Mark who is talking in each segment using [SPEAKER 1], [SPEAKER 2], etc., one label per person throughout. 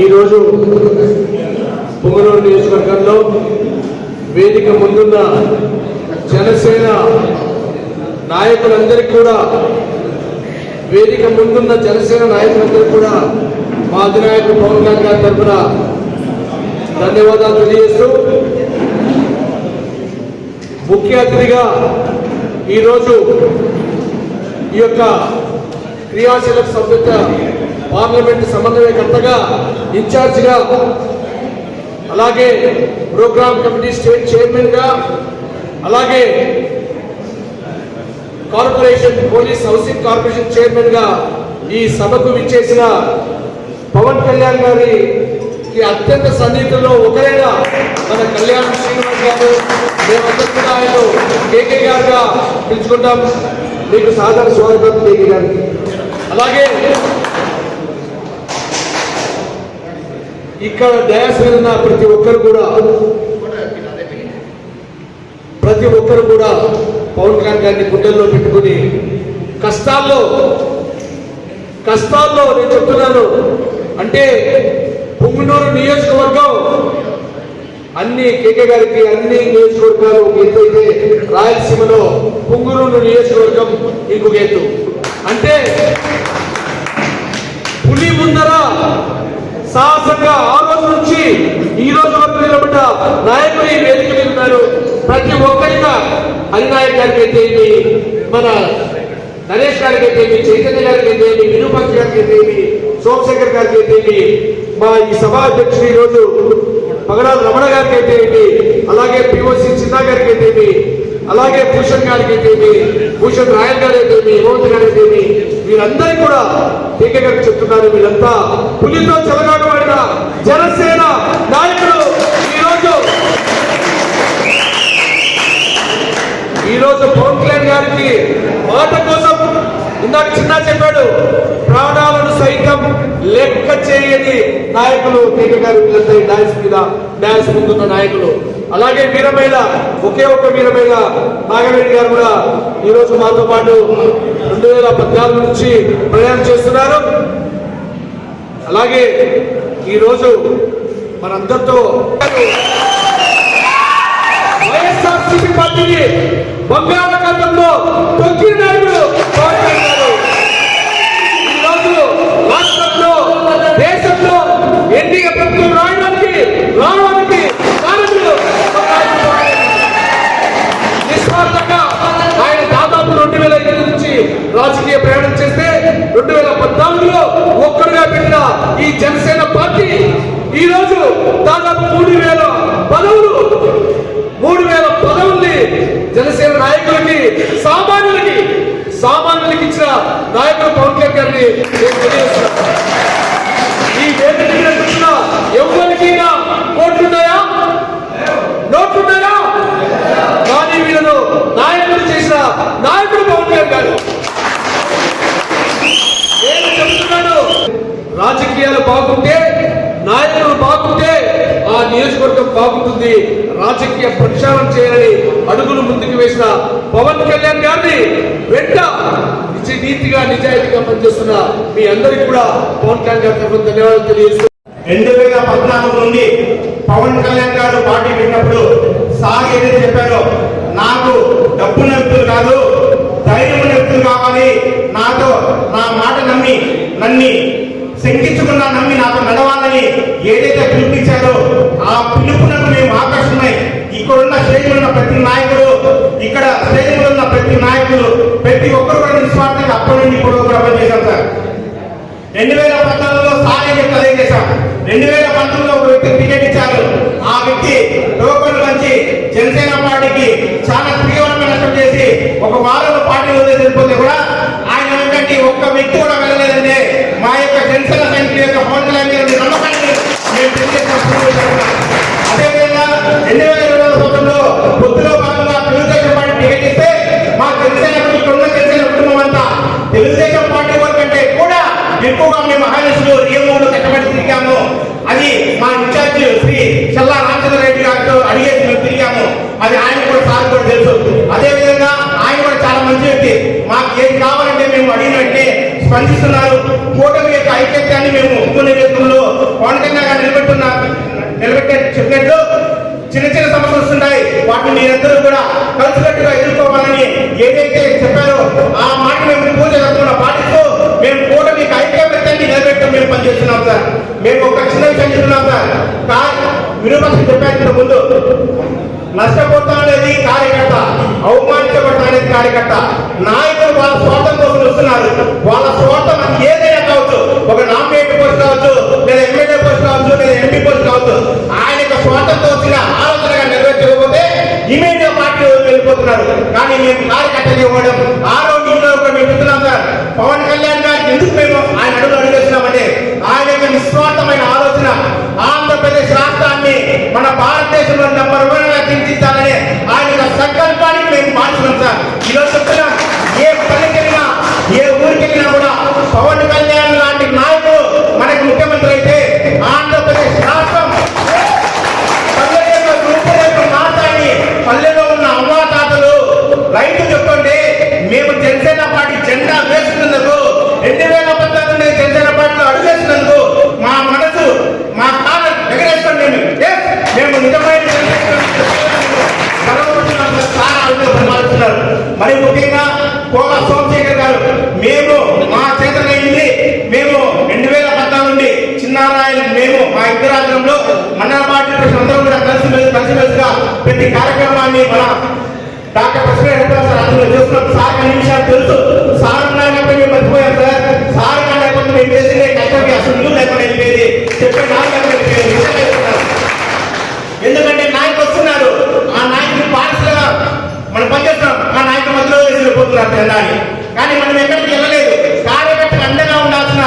[SPEAKER 1] ఈరోజు పొంగనూరు నియోజకవర్గంలో వేదిక ముందున్న జనసేన నాయకులందరికీ కూడా మా అధినాయకుడు పవన్ కళ్యాణ్ గారి తరఫున ధన్యవాదాలు తెలియజేస్తూ, ముఖ్య అతిథిగా ఈరోజు ఈ యొక్క క్రియాశీలక సభ్యత పార్లమెంటు సమన్వయకర్తగా, ఇన్ఛార్జిగా, అలాగే ప్రోగ్రామ్ కమిటీ స్టేట్ చైర్మన్గా, అలాగే కార్పొరేషన్ పోలీస్ హౌసింగ్ కార్పొరేషన్ చైర్మన్గా ఈ సభకు విచ్చేసిన పవన్ కళ్యాణ్ గారికి అత్యంత సన్నిహితుల్లో ఒకరైన మన కళ్యాణ్ శ్రీనివాస్ గారు, మేమందరూ కూడా ఆయన కేకే గారుగా పిలుచుకుంటాం. మీకు సాధారణ స్వాగతం కేకే గారికి. అలాగే ఇక్కడ డయాస్ మీద ఉన్న ప్రతి ఒక్కరు కూడా పవన్ కళ్యాణ్ గారిని గుండెల్లో పెట్టుకుని కష్టాల్లో నేను చెప్తున్నాను, అంటే పొంగనూరు నియోజకవర్గం అన్ని కేకే గారికి అన్ని నియోజకవర్గాలు ఎత్తైతే రాయలసీమలో పొంగనూరు నియోజకవర్గం ఇంకొక ఎత్తు. అంటే పులి ముందర సాహసంగా ఆ రోజు నుంచి ఈ రోజు వరకు నిలబడ్డ నాయకులు ఈ వేదిక మీద ఉన్నారు. ప్రతి ఒక్కరిగా హరినాయక్ గారికి అయితే, మన నరేష్ గారికి అయితే, చైతన్య గారికి అయితే, వినూపాక్షి గారికి అయితే, సోమశేఖర్ గారికి అయితే, మా ఈ సభా అధ్యక్షుడు ఈరోజు పగడాల రమణ గారికి అయితే, అలాగే పిఓసి చిన్నా గారికి అయితే, అలాగే భూషణ్ గారికి అయితే, భూషణ్ రాయల్ గారు అయితే, హేమంత్ గారు అయితే, వీరందరికీ కూడా కేకే గారికి చెప్తున్నారు, వీళ్ళంతా పులితో చెలగాటమాడిన జనసేన నాయకులు. ఈరోజు పవన్ కళ్యాణ్ గారికి మాట కోసం ఇందాక చిన్న చెప్పాడు, ప్రాణాలను సైతం లెక్క చేయని నాయకులు కేకే గారు. వీళ్ళంతా డాన్స్ ముందున్న నాయకులు. అలాగే వీరమహిళ, ఒకే ఒక వీరమహిళ నాగవేణి గారు కూడా ఈరోజు మాతో పాటు 2014 నుంచి ప్రయాణం చేస్తున్నారు. అలాగే ఈరోజు మనందరితో వైఎస్ఆర్సీపీ పార్టీని బంగాళాఖాతంలో తొక్కిన నాయకుడు పవన్ కళ్యాణ్ గారు. ఈరోజు రాష్ట్రంలో, దేశంలో ఎన్డీఏ ప్రభుత్వం రావడానికి కారణులు నిస్వార్థంగా ఆయన దాదాపు 2005 నుంచి రాజకీయ ప్రయాణం చేస్తే 2014లో ఒక్కడుగా పెట్టిన ఈ జనసేన పార్టీ ఈరోజు దాదాపు 3000 పదవుల్ని జనసేన నాయకులకి, సామాన్యులకి ఇచ్చిన నాయకులు పవన్ కళ్యాణ్ గారిని నేను తెలియజేస్తున్నాను. ఈ వేదిక ఎవరికి కోట్లున్నాయా, నోట్లున్నాయా? కానీ వీళ్ళను నాయకులు చేసిన నాయకుడు పవన్ కళ్యాణ్ గారు. నేను చెప్తున్నాను, రాజకీయాలు బాగుంటే, నాయకులు బాగుంటే ఆ నియోజకవర్గం బాగుంటుంది. రాజకీయ ప్రక్షాళన చేయాలని అడుగులు ముందుకు వేసిన పవన్ కళ్యాణ్ గారిని వెంట నీతిగా నిజాయితీగా పనిచేస్తున్న మీ అందరికీ కూడా పవన్ కళ్యాణ్ గారి తరఫున ధన్యవాదాలు తెలియజేస్తూ,
[SPEAKER 2] 2014 నుండి పవన్ కళ్యాణ్ గారు పార్టీ పెట్టినప్పుడు సార్ ఏదైతే చెప్పారో, నాకు డబ్బు వ్యక్తులు కాదు, ధైర్యం వ్యక్తులు కావాలి, నాతో నా మాట నమ్మి శంకించుకున్నా నమ్మి నాతో నడవాలని ఏదైతే పిలుపునిచ్చారో ఆ పిలుపునకు మేము ఆకర్షణమై ఇక్కడున్న స్టేజ్లో ఉన్న ప్రతి నాయకుడు, ఇక్కడ స్టేజ్లో ఉన్న ప్రతి నాయకులు, ప్రతి ఒక్కరు కూడా నిస్వార్థంగా అప్పటి నుండి ఇప్పుడు కూడా పనిచేశాం సార్. 2014లో సార్ ఏం చెప్తే అదే చేశాం. 2019లో ఒక వ్యక్తి టికెట్ ఇచ్చారు. ఆ వ్యక్తి టోకన్లు మంచి జనసేన పార్టీకి చాలా తీవ్రమైన నష్టం చేసి ఒక వారంలో పార్టీ వదిలేసి వెళ్ళిపోతే కూడా ఆయన వెంటనే ఒక్క వ్యక్తి కూడా వెళ్ళలేదంటే మా యొక్క జనసేన సైనికుల యొక్క పవన్ కళ్యాణ్ గారి నమ్మకాన్ని మేము తెలియజేస్తాం. అదేవిధంగా 2020 సంవత్సరంలో పొత్తులో భాగంగా తెలుగుదేశం పార్టీ టికెట్ ఇస్తే మా జనసేన కుటుంబం అంతా తెలుగుదేశం పార్టీ కంటే కూడా ఎక్కువగా మేము మహారాష్ట్రలో రియమూడు కట్టబడి తిరిగాము. అది మా ఇన్ఛార్జ్ శ్రీ చల్లా రామచంద్ర రెడ్డి గారితో అడిగేసి మేము తిరిగాము. అది ఆయన కూడా సార్ కూడా తెలుసు. అదేవిధంగా ఆయన కూడా చాలా మంచి వ్యక్తి. మాకు ఏం కావాలంటే మేము అడిగినట్టే స్పందిస్తున్నారు. కూటమి యొక్క ఐక్యత్యాన్ని మేము ఒప్పుకునే వ్యక్తుల్లో పవన్ కళ్యాణ్ గారు నిలబెట్టే చెప్పినట్టు చిన్న చిన్న సమస్యలు వస్తున్నాయి. వాటిని మీరందరూ కూడా కలిసికట్టుగా ఎదుర్కోవాలని ఏదైతే చెప్పారో ఆ మాట మేము పూజ తప్పకుండా పాటిస్తూ మేము కూడా మీకు ఐక్యమత్యాన్ని నిలబెట్టడం మేము పనిచేస్తున్నాం సార్. మేము ఒక చిన్న విషయం చెప్తున్నాం సార్. విరూపక్ష చెప్పారు ముందు, నష్టపోతా అనేది కార్యకర్త, అవమానించబడతా అనేది కార్యకర్త. నాయకులు వాళ్ళ స్వార్థం కోసం వస్తున్నారు. వాళ్ళ స్వార్థం అది ఏదైనా కావచ్చు, ఒక నామినేట్ పోస్ట్ కావచ్చు, లేదా ఎమ్మెల్యే పోస్ట్ కావచ్చు, లేదా ఎంపీ పోస్ట్ కావచ్చు. ఆయన యొక్క స్వార్థంతో వచ్చిన ఆలోచనగా నెరవేర్చకపోతే ఇమీడియట్ పార్టీ వెళ్ళిపోతున్నారు. కానీ మేము కార్యకర్తలు ఇవ్వడం ఆ రోజు ఇంట్లో మేము చెప్తున్నాం సార్. పవన్ కళ్యాణ్ గారికి ఎందుకు మేము ఆయన అడుగుతున్నామంటే ఆయన యొక్క నిస్వార్థమైన ఆలోచన ఆంధ్రప్రదేశ్ రాష్ట్రాన్ని మన భారతదేశంలో నంబర్ 1 గా తీర్చిదిద్దాలనే ఆయన యొక్క సంకల్పానికి మేము మార్చున్నాం సార్. ఈరోజు చెప్తున్నాం, ఏ పల్లెకి వెళ్ళినా ఏ ఊరికి వెళ్ళినా కూడా పవన్ కళ్యాణ్ లాంటి నాయకుడు మనకి ముఖ్యమంత్రి అయితే ఆంధ్రప్రదేశ్ రాష్ట్రం మాట్లాడి పల్లెలో ఉన్న అవ్వాతాతలు రైతు చెప్తుంటే మేము జనసేన పార్టీ జెండా వేసుకున్నందుకు 2014 జనసేన పార్టీలో అడుగేసినందుకు మా మనసు మా కాళ్ళ ఎగరేసుకొని మేము నిజమైన మరి ముఖ్యంగా కోలా సోమశేఖర్ గారు మేము మా చేతనైంది మేము 2014 నుండి చిన్నారాయణ మేము మా ఇద్దరాజ్యంలో మండల పార్టీ అందరం కూడా కలిసిమెలిసిగా ప్రతి కార్యక్రమాన్ని మన డాక్టర్ ప్రెసిడెంట్ సార్ అందులో చేస్తున్నాం. సార్ అన్ని విషయాలు తెలుసు. సార్ లేకపోతే మేము మర్చిపోయాం సార్. సార్ లేకపోతే మేము చేసిందే కష్టం అసలు ఇల్లు లేకుండా వెళ్ళిపోయేది చెప్పే నాయకులు. ఎందుకంటే నాయకులు వస్తున్నారు, ఆ నాయకులు పార్టీలుగా మనం పనిచేస్తున్నాం, ఆ నాయకులు మధ్యలో వేసి వెళ్ళిపోతున్నారు తెల్లారి. కానీ మనం ఎక్కడికి వెళ్ళలేదు. కార్యకర్తకు అండగా ఉండాల్సిన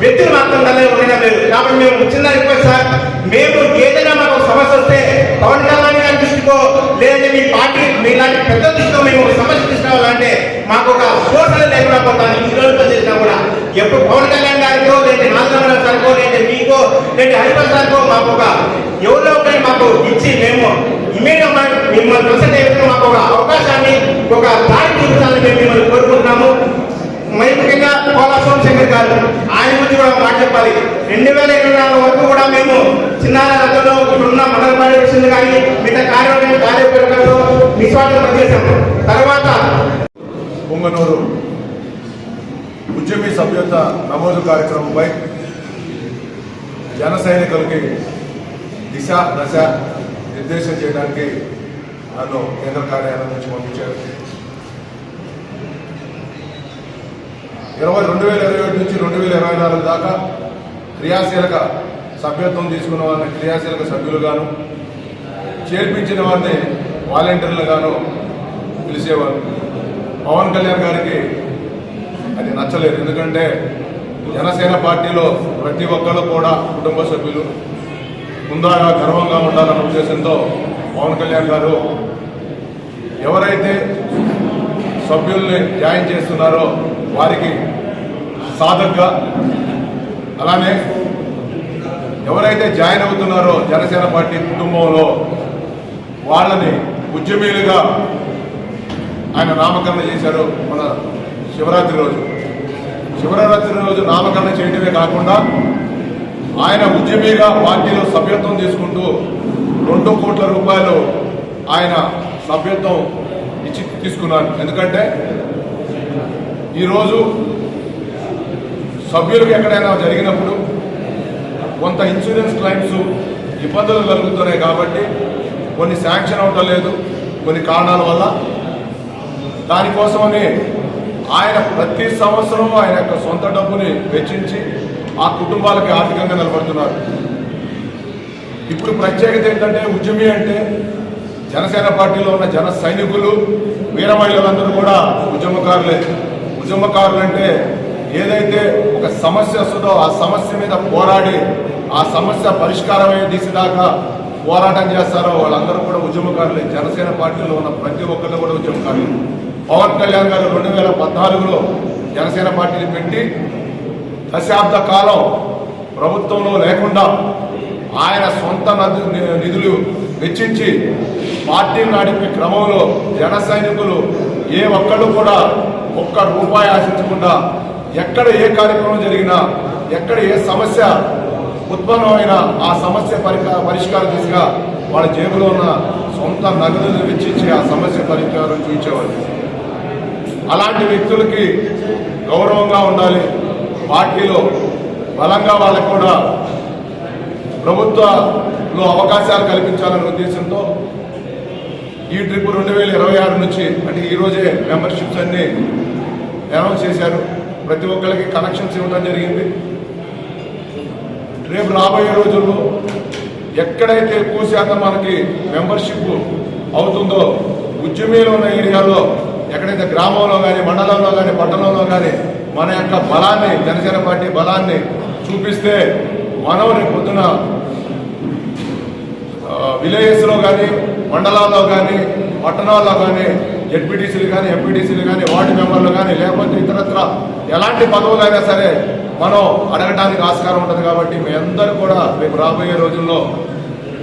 [SPEAKER 2] వ్యక్తులు మాత్రం ఉండడం లేదు. కాబట్టి మేము చిన్న రిక్వెస్ట్ సార్, మేము ఏదైనా మాకు సమస్య వస్తే పవన్ కళ్యాణ్ గారి దృష్టికో లేదంటే మీ పార్టీ మీలాంటి పెద్ద దృష్టిలో మేము సమస్య తీసుకోవాలంటే మాకు ఒక సోషల్ లేకుండా పోతాను. ఈ రోజు పనిచేసినా కూడా ఎప్పుడు పవన్ కళ్యాణ్ గారికో లేదంటే నాగరాజు సార్కో లేదంటే మీకో లేదంటే హరిపల్ సార్కో మాకు ఒక ఎవరో ఒకటి మాకు ఇచ్చి మేము ఇమీడియట్ మిమ్మల్ని ప్రసెంట్ అయ్యే మాకు ఒక అవకాశాన్ని ఒక దారి చూపించాలని మేము మిమ్మల్ని కోరుకుంటున్నాము. మరి ముఖ్యంగా కోలా సోమశేఖర్ గారు ఆయన గురించి కూడా మాట చెప్పాలి. 2024 వరకు కూడా మేము చిన్నారంలో ఇప్పుడున్న మండల పార్టీ కానీ మిగతా కార్యకర్తలతో నిస్వార్థం పనిచేశాము. తర్వాత
[SPEAKER 3] పొంగనూరు ఉద్యమీ సభ్యత నమోదు కార్యక్రమంపై జన సైనికులకి దిశ దశ నిర్దేశం చేయడానికి నన్ను కేంద్ర కార్యాలయం నుంచి పంపించారు. 2021 నుంచి 2024 దాకా క్రియాశీలక సభ్యత్వం తీసుకున్న వారిని క్రియాశీలక సభ్యులుగాను, చేర్పించిన వారిని వాలంటీర్లుగాను పిలిచేవారు. పవన్ కళ్యాణ్ గారికి అది నచ్చలేదు. ఎందుకంటే జనసేన పార్టీలో ప్రతి ఒక్కరు కూడా కుటుంబ సభ్యులు, ముందాగా గర్వంగా ఉండాలన్న ఉద్దేశంతో పవన్ కళ్యాణ్ గారు ఎవరైతే సభ్యుల్ని జాయిన్ చేస్తున్నారో వారికి సాధకగా, అలానే ఎవరైతే జాయిన్ అవుతున్నారో జనసేన పార్టీ కుటుంబంలో వాళ్ళని ఉద్యమీలుగా ఆయన నామకరణ చేశారు. మన శివరాత్రి రోజు నామకరణ చేయడమే కాకుండా ఆయన ఉద్యమీగా పార్టీలో సభ్యత్వం తీసుకుంటూ 2 కోట్ల రూపాయలు ఆయన సభ్యత్వం ఇచ్చి తీసుకున్నారు. ఎందుకంటే ఈరోజు సభ్యులకు ఎక్కడైనా జరిగినప్పుడు కొంత ఇన్సూరెన్స్ క్లైమ్స్ ఇబ్బందులు కలుగుతున్నాయి. కాబట్టి కొన్ని శాంక్షన్ అవటం లేదు కొన్ని కారణాల వల్ల. దానికోసమని ఆయన ప్రతి సంవత్సరం ఆయన యొక్క సొంత డబ్బుని వెచ్చించి ఆ కుటుంబాలకి ఆర్థికంగా నిలబడుతున్నారు. ఇప్పుడు ప్రత్యేకత ఏంటంటే ఉద్యమి అంటే జనసేన పార్టీలో ఉన్న జన సైనికులు, వీర మహిళలందరూ కూడా ఉద్యమకారులే. ఉద్యమకారులు అంటే ఏదైతే ఒక సమస్య వస్తుందో ఆ సమస్య మీద పోరాడి ఆ సమస్య పరిష్కారమయ్యే దిశదాకా పోరాటం చేస్తారో వాళ్ళందరూ కూడా ఉద్యమకారులే. జనసేన పార్టీలో ఉన్న ప్రతి ఒక్కరు కూడా ఉద్యమకారులు. పవన్ కళ్యాణ్ గారు 2014లో జనసేన పార్టీని పెట్టి దశాబ్ద కాలం ప్రభుత్వంలో లేకుండా ఆయన సొంత నిధులు వెచ్చించి పార్టీని నడిపే క్రమంలో జన సైనికులు ఏ ఒక్కళ్ళు కూడా ఒక్క రూపాయి ఆశించకుండా ఎక్కడ ఏ కార్యక్రమం జరిగినా, ఎక్కడ ఏ సమస్య ఉత్పన్నమైన ఆ సమస్య పరిష్కార దిశగా వాళ్ళ జేబులో ఉన్న సొంత నగదును వెచ్చించి ఆ సమస్య పరిష్కారం చూపించేవాళ్ళు. అలాంటి వ్యక్తులకి గౌరవంగా ఉండాలి, పార్టీలో బలంగా వాళ్ళకు కూడా ప్రభుత్వంలో అవకాశాలు కల్పించాలనే ఉద్దేశంతో ఈ ట్రిప్ 2026 నుంచి అంటే ఈరోజే మెంబర్షిప్స్ అన్ని అనౌన్స్ చేశారు. ప్రతి ఒక్కరికి కనెక్షన్స్ ఇవ్వడం జరిగింది. రేపు రాబోయే రోజుల్లో ఎక్కడైతే ఎక్కువ శాతం మనకి మెంబర్షిప్ అవుతుందో ఉద్యమీలో ఉన్న ఏరియాలో ఎక్కడైతే గ్రామంలో కానీ మండలంలో కానీ పట్టణంలో కానీ మన యొక్క బలాన్ని జనసేన పార్టీ బలాన్ని చూపిస్తే మనం రేపు పొద్దున విలేజెస్లో కానీ మండలాల్లో కానీ పట్టణాల్లో కానీ జెడ్పీటీసీలు కానీ ఎంపీటీసీలు కానీ వార్డు మెంబర్లు కానీ లేకపోతే ఇతరత్ర ఎలాంటి పదవులైనా సరే మనం అడగడానికి ఆస్కారం ఉంటుంది. కాబట్టి మీ అందరూ కూడా రేపు రాబోయే రోజుల్లో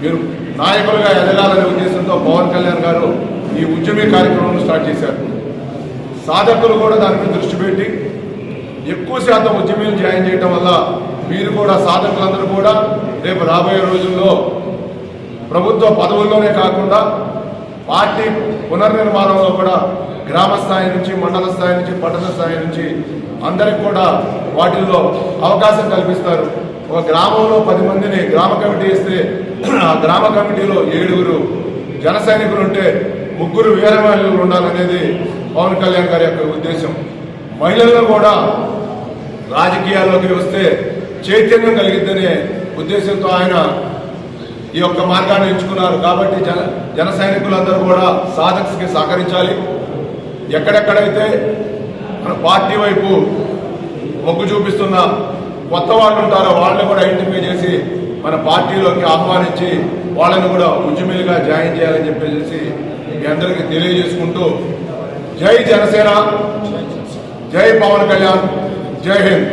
[SPEAKER 3] మీరు నాయకులుగా ఎదగాలనే ఉద్దేశంతో పవన్ కళ్యాణ్ గారు ఈ ఉద్యమీ కార్యక్రమం స్టార్ట్ చేశారు. సాధకులు కూడా దాని మీద దృష్టి పెట్టి ఎక్కువ శాతం ఉద్యమీలు జాయిన్ చేయడం వల్ల మీరు కూడా సాధకులందరూ కూడా రేపు రాబోయే రోజుల్లో ప్రభుత్వ పదవుల్లోనే కాకుండా పార్టీ పునర్నిర్మాణంలో కూడా గ్రామ స్థాయి నుంచి మండల స్థాయి నుంచి పట్టణ స్థాయి నుంచి అందరికి కూడా వాటిల్లో అవకాశం కల్పిస్తారు. ఒక గ్రామంలో 10 మందిని గ్రామ కమిటీ ఇస్తే ఆ గ్రామ కమిటీలో 7 జన సైనికులు ఉంటే 3 వీర మహిళలు ఉండాలనేది పవన్ కళ్యాణ్ గారి యొక్క ఉద్దేశం. మహిళలను కూడా రాజకీయాల్లోకి వస్తే చైతన్యం కలిగిద్దనే ఉద్దేశంతో ఆయన ఈ యొక్క మార్గాన్ని ఎంచుకున్నారు. కాబట్టి జన సైనికులందరూ కూడా సాధక్స్కి సహకరించాలి. ఎక్కడెక్కడైతే మన పార్టీ వైపు మొగ్గు చూపిస్తున్న కొత్త వాళ్ళు ఉంటారో వాళ్ళని కూడా ఐడెంటిఫై చేసి మన పార్టీలోకి ఆహ్వానించి వాళ్ళని కూడా ఉద్యమీలుగా జాయిన్ చేయాలని చెప్పేసి మీ అందరికీ తెలియజేసుకుంటూ జై జనసేన, జై పవన్ కళ్యాణ్, జై హింద్.